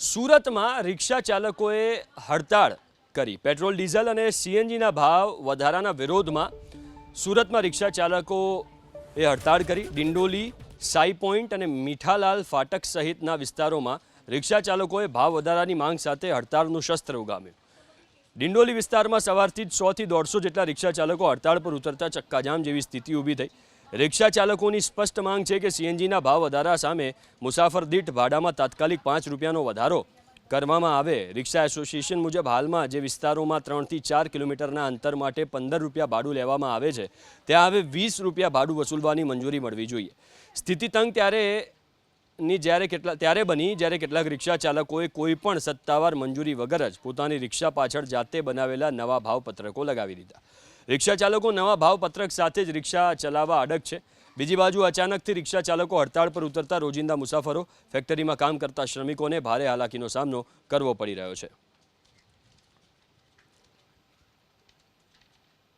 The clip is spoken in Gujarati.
સુરતમાં રિક્ષા ચાલકોએ હડતાળ કરી પેટ્રોલ ડીઝલ અને સીએનજીના ભાવ વધારાના વિરોધમાં સુરતમાં રિક્ષા ચાલકોએ હડતાળ કરી ડિંડોલી સાઈ પોઈન્ટ અને મીઠાલાલ ફાટક સહિતના વિસ્તારોમાં રિક્ષા ચાલકોએ ભાવ વધારાની માંગ સાથે હડતાળનું શસ્ત્ર ઉગામ્યું। ડિંડોલી વિસ્તારમાં સવારથી જ 100 થી 150 જેટલા રિક્ષા ચાલકો હડતાળ પર ઉતરતા ચક્કાજામ જેવી સ્થિતિ ઊભી થઈ। રિક્ષા ચાલકોની સ્પષ્ટ માંગ છે કે સીએનજીના ભાવ વધારા સામે મુસાફર દીઠ ભાડામાં તાત્કાલિક 5 રૂપિયાનો વધારો કરવામાં આવે। રિક્ષા એસોસિએશન મુજબ હાલમાં જે વિસ્તારોમાં 3 થી 4 કિલોમીટરના અંતર માટે 15 રૂપિયા ભાડું લેવામાં આવે છે ત્યાં હવે 20 રૂપિયા ભાડું વસૂલવાની મંજૂરી મળવી જોઈએ। સ્થિતિ તંગ ત્યારે બની જ્યારે કેટલાક રિક્ષા ચાલકોએ કોઈ પણ સત્તાવાર મંજૂરી વગર જ પોતાની રિક્ષા પાછળ જાતે બનાવેલા નવા ભાવપત્રકો લગાવી દીધા। રિક્ષા ચાલકો નવા ભાવપત્રક સાથે જ રિક્ષા ચલાવવા અડગ છે। બીજી બાજુ અચાનકથી રિક્ષા ચાલકો હડતાળ પર ઉતરતા રોજિંદા મુસાફરો, ફેક્ટરીમાં કામ કરતા શ્રમિકોને ભારે હાલાકીનો સામનો કરવો પડી રહ્યો છે।